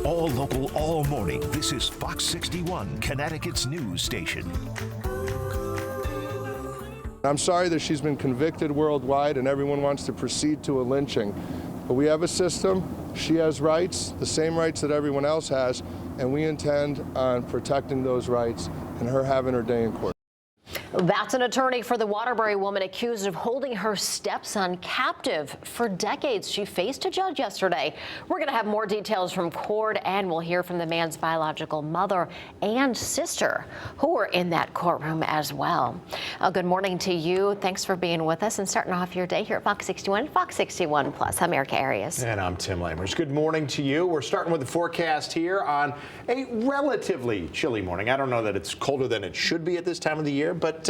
All local, all morning. This is Fox 61, Connecticut's news station. I'm sorry that she's been convicted worldwide and everyone wants to proceed to a lynching. But we have a system. She has rights, the same rights that everyone else has, and we intend on protecting those rights and her having her day in court. That's an attorney for the Waterbury woman accused of holding her stepson captive for decades. She faced a judge yesterday. We're going to have more details from court, and we'll hear from the man's biological mother and sister who were in that courtroom as well. Good morning to you. Thanks for being with us and starting off your day here at Fox 61, Fox 61 Plus. I'm Erica Arias. And I'm Tim Lamers. Good morning to you. We're starting with the forecast here on a relatively chilly morning. I don't know that it's colder than it should be at this time of the year, but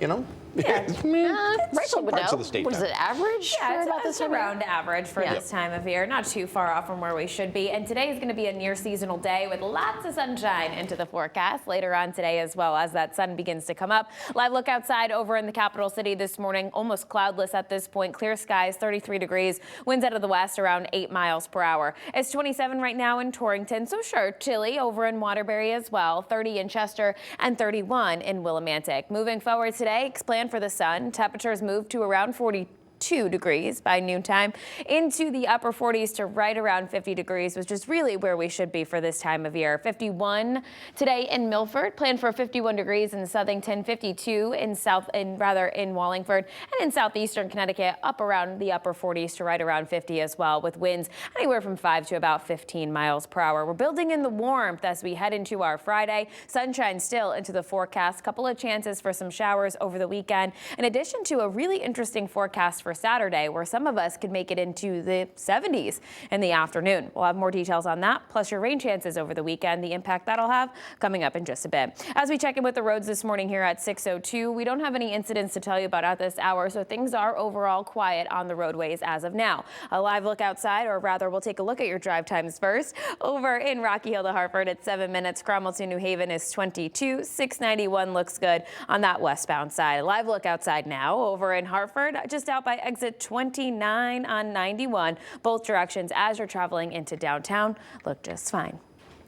you know, Rachel would know. Of the state what is it, average? Yeah, it's around average for this time of year. Not too far off from where we should be. And today is going to be a near seasonal day with lots of sunshine into the forecast later on today as well as that sun begins to come up. Live look outside over in the capital city this morning. Almost cloudless at this point. Clear skies, 33 degrees. Winds out of the west around 8 miles per hour. It's 27 right now in Torrington. So sure, chilly over in Waterbury as well. 30 in Chester and 31 in Willimantic. Moving forward today, plan for the sun. Temperatures move to around 42 degrees by noontime into the upper 40s to right around 50 degrees, which is really where we should be for this time of year. 51 today in Milford, plan for 51 degrees in Southington, 52 in Wallingford, and in southeastern Connecticut up around the upper 40s to right around 50 as well, with winds anywhere from 5 to about 15 miles per hour. We're building in the warmth as we head into our Friday. Sunshine still into the forecast. Couple of chances for some showers over the weekend, in addition to a really interesting forecast for Saturday, where some of us could make it into the 70s in the afternoon. We'll have more details on that, plus your rain chances over the weekend, the impact that'll have coming up in just a bit. As we check in with the roads this morning here at 6:02, we don't have any incidents to tell you about at this hour, so things are overall quiet on the roadways as of now. A live look outside, or rather we'll take a look at your drive times first. Over in Rocky Hill to Hartford at 7 minutes. Cromwell to New Haven is 22. 691 looks good on that westbound side. A live look outside now over in Hartford, just out by exit 29 on 91. Both directions as you're traveling into downtown look just fine.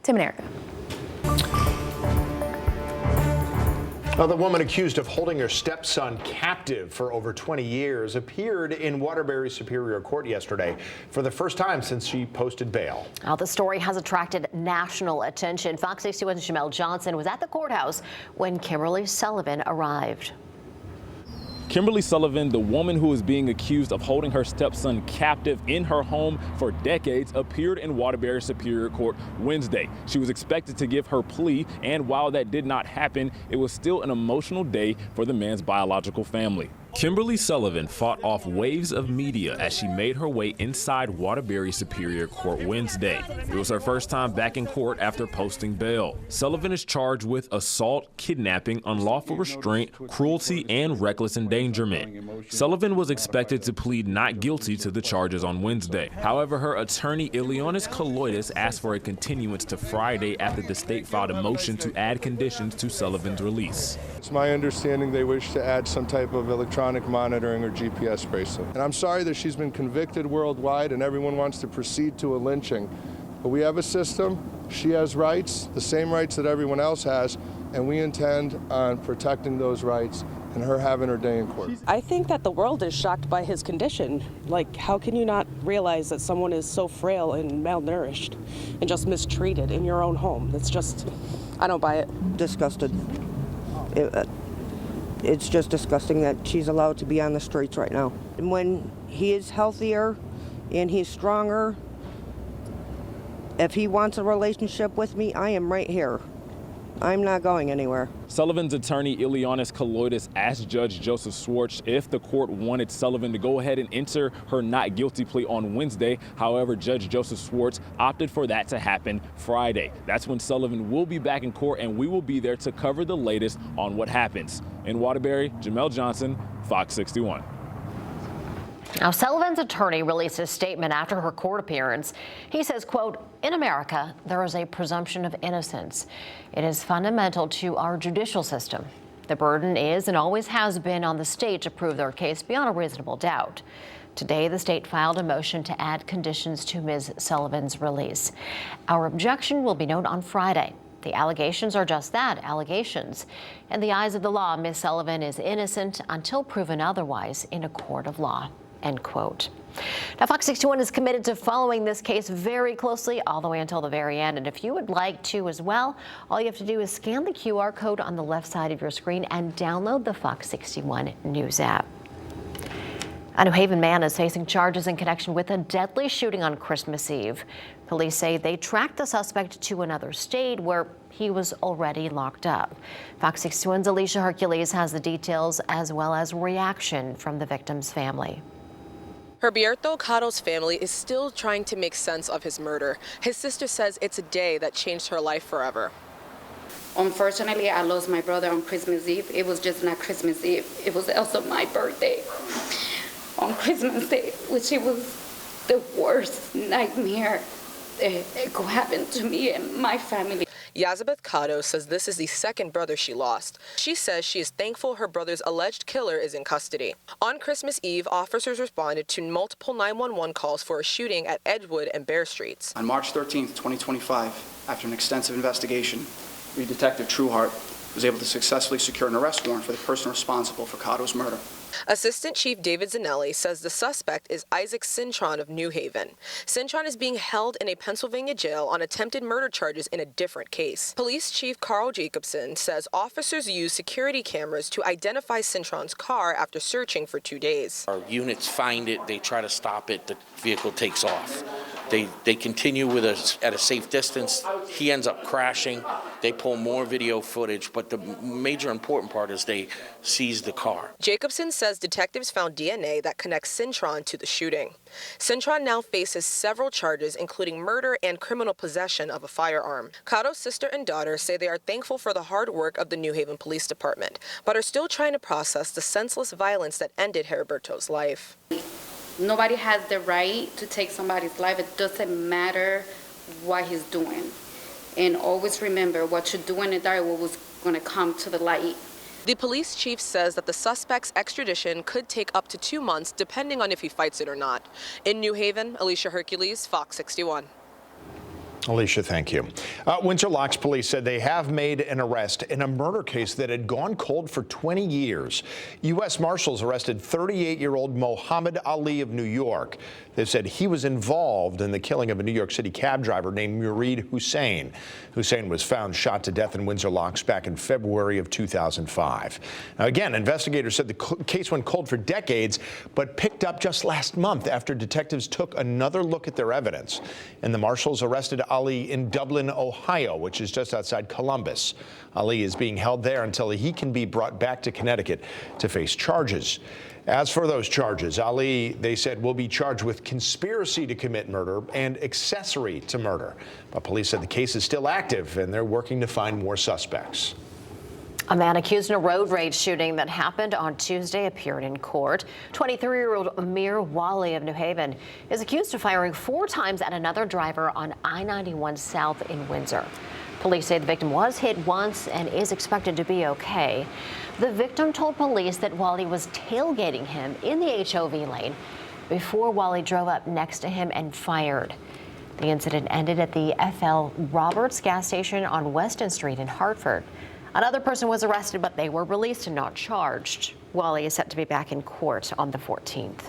Tim and Erica. Well, the woman accused of holding her stepson captive for over 20 years appeared in Waterbury Superior Court yesterday for the first time since she posted bail. Well, the story has attracted national attention. Fox 61's Jamel Johnson was at the courthouse when Kimberly Sullivan arrived. Kimberly Sullivan, the woman who is being accused of holding her stepson captive in her home for decades, appeared in Waterbury Superior Court Wednesday. She was expected to give her plea, and while that did not happen, it was still an emotional day for the man's biological family. Kimberly Sullivan fought off waves of media as she made her way inside Waterbury Superior Court Wednesday. It was her first time back in court after posting bail. Sullivan is charged with assault, kidnapping, unlawful restraint, cruelty, and reckless endangerment. Sullivan was expected to plead not guilty to the charges on Wednesday. However, her attorney, Ileonis Kaloidis, asked for a continuance to Friday after the state filed a motion to add conditions to Sullivan's release. It's my understanding they wish to add some type of electronic monitoring or GPS bracelet. And I'm sorry that she's been convicted worldwide and everyone wants to proceed to a lynching. But we have a system. She has rights, the same rights that everyone else has, and we intend on protecting those rights and her having her day in court. I think that the world is shocked by his condition. Like, how can you not realize that someone is so frail and malnourished and just mistreated in your own home? It's just, I don't buy it. Disgusted. It's just disgusting that she's allowed to be on the streets right now. And when he is healthier and he's stronger, if he wants a relationship with me, I am right here. I'm not going anywhere. Sullivan's attorney, Ileonis Kaloidis, asked Judge Joseph Schwartz if the court wanted Sullivan to go ahead and enter her not guilty plea on Wednesday. However, Judge Joseph Schwartz opted for that to happen Friday. That's when Sullivan will be back in court, and we will be there to cover the latest on what happens. In Waterbury, Jamel Johnson, Fox 61. Now, Sullivan's attorney released a statement after her court appearance. He says, quote, "In America, there is a presumption of innocence. It is fundamental to our judicial system. The burden is and always has been on the state to prove their case beyond a reasonable doubt. Today, the state filed a motion to add conditions to Ms. Sullivan's release. Our objection will be known on Friday. The allegations are just that, allegations. In the eyes of the law, Ms. Sullivan is innocent until proven otherwise in a court of law, end quote. Now, Fox 61 is committed to following this case very closely all the way until the very end. And if you would like to as well, all you have to do is scan the QR code on the left side of your screen and download the Fox 61 News app. A New Haven man is facing charges in connection with a deadly shooting on Christmas Eve. Police say they tracked the suspect to another state where he was already locked up. Fox 61's Alicia Hercules has the details as well as reaction from the victim's family. Herberto Caro's family is still trying to make sense of his murder. His sister says it's a day that changed her life forever. Unfortunately, I lost my brother on Christmas Eve. It was just not Christmas Eve. It was also my birthday on Christmas Day, which it was the worst nightmare that could happen to me and my family. Yazabeth Cado says this is the second brother she lost. She says she is thankful her brother's alleged killer is in custody. On Christmas Eve, officers responded to multiple 911 calls for a shooting at Edgewood and Bear Streets. On March 13th, 2025, after an extensive investigation, lead detective Trueheart was able to successfully secure an arrest warrant for the person responsible for Cado's murder. Assistant Chief David Zanelli says the suspect is Isaac Cintron of New Haven. Cintron is being held in a Pennsylvania jail on attempted murder charges in a different case. Police Chief Carl Jacobson says officers used security cameras to identify Cintron's car after searching for 2 days. Our units find it, they try to stop it, the vehicle takes off. They continue with us at a safe distance. He ends up crashing. They pull more video footage, but the major important part is they seize the car. Jacobson says detectives found DNA that connects Cintron to the shooting. Cintron now faces several charges, including murder and criminal possession of a firearm. Cado's sister and daughter say they are thankful for the hard work of the New Haven Police Department, but are still trying to process the senseless violence that ended Herberto's life. Nobody has the right to take somebody's life. It doesn't matter what he's doing. And always remember, what you're doing in the dark was going to come to the light. The police chief says that the suspect's extradition could take up to 2 months, depending on if he fights it or not. In New Haven, Alicia Hercules, Fox 61. Alicia, thank you. Windsor Locks police said they have made an arrest in a murder case that had gone cold for 20 years. U.S. Marshals arrested 38-year-old Muhammad Ali of New York. They said he was involved in the killing of a New York City cab driver named Murid Hussein. Hussein was found shot to death in Windsor Locks back in February of 2005. Now, again, investigators said the case went cold for decades, but picked up just last month after detectives took another look at their evidence. And the Marshals arrested Ali in Dublin, Ohio, which is just outside Columbus. Ali is being held there until he can be brought back to Connecticut to face charges. As for those charges, Ali, they said, will be charged with conspiracy to commit murder and accessory to murder. But police said the case is still active and they're working to find more suspects. A man accused in a road rage shooting that happened on Tuesday appeared in court. 23-year-old Amir Wali of New Haven is accused of firing 4 times at another driver on I-91 South in Windsor. Police say the victim was hit once and is expected to be okay. The victim told police that Wali was tailgating him in the HOV lane before Wali drove up next to him and fired. The incident ended at the FL Roberts gas station on Weston Street in Hartford. Another person was arrested, but they were released and not charged. Wally is set to be back in court on the 14th.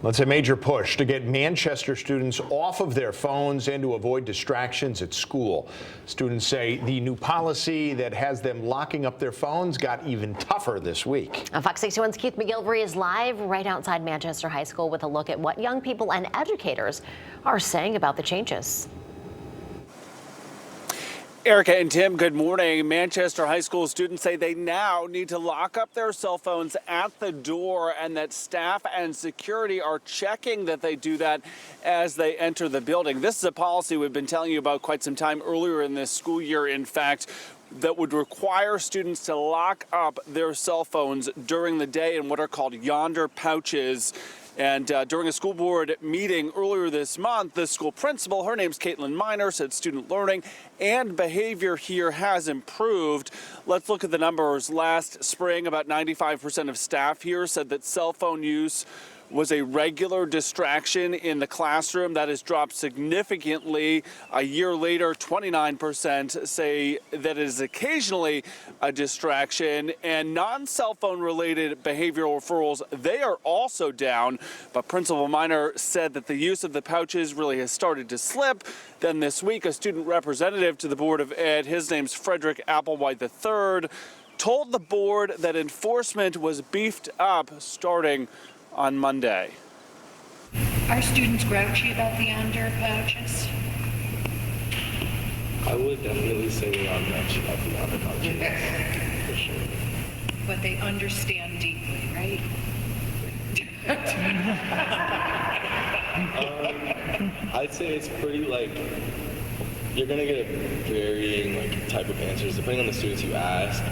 That's a major push to get Manchester students off of their phones and to avoid distractions at school. Students say the new policy that has them locking up their phones got even tougher this week. Fox 61's Keith McGilvery is live right outside Manchester High School with a look at what young people and educators are saying about the changes. Erica and Tim, good morning. Manchester High School students say they now need to lock up their cell phones at the door and that staff and security are checking that they do that as they enter the building. This is a policy we've been telling you about quite some time earlier in this school year, in fact, that would require students to lock up their cell phones during the day in what are called yonder pouches. And during a school board meeting earlier this month, the school principal, her name's Caitlin Miner, said student learning and behavior here has improved. Let's look at the numbers. Last spring, about 95% of staff here said that cell phone use was a regular distraction in the classroom. That has dropped significantly. A year later, 29% say that it is occasionally a distraction. And non-cell phone related behavioral referrals, they are also down. But Principal Minor said that the use of the pouches really has started to slip. Then this week, a student representative to the Board of Ed, his name's Frederick Applewhite III, told the board that enforcement was beefed up starting on Monday. Are students grouchy about the under pouches? I would definitely say they are grouchy about the under pouches, for sure. But they understand deeply, right? I'd say it's pretty you're gonna get varying type of answers depending on the students you ask.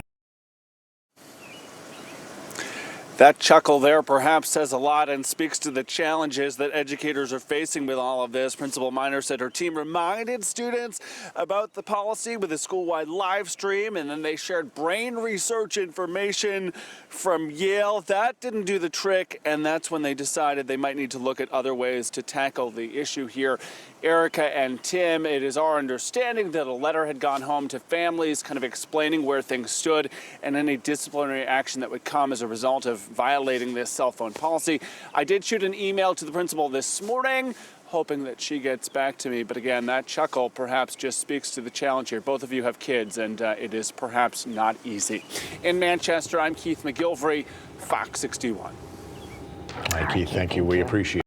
That chuckle there perhaps says a lot and speaks to the challenges that educators are facing with all of this. Principal Minor said her team reminded students about the policy with a school-wide live stream, and then they shared brain research information from Yale. That didn't do the trick, and that's when they decided they might need to look at other ways to tackle the issue here. Erica and Tim, it is our understanding that a letter had gone home to families kind of explaining where things stood and any disciplinary action that would come as a result of violating this cell phone policy. I did shoot an email to the principal this morning, hoping that she gets back to me. But again, that chuckle perhaps just speaks to the challenge here. Both of you have kids, and it is perhaps not easy. In Manchester, I'm Keith McGilvery, Fox 61. All right, Keith, thank you. We appreciate it.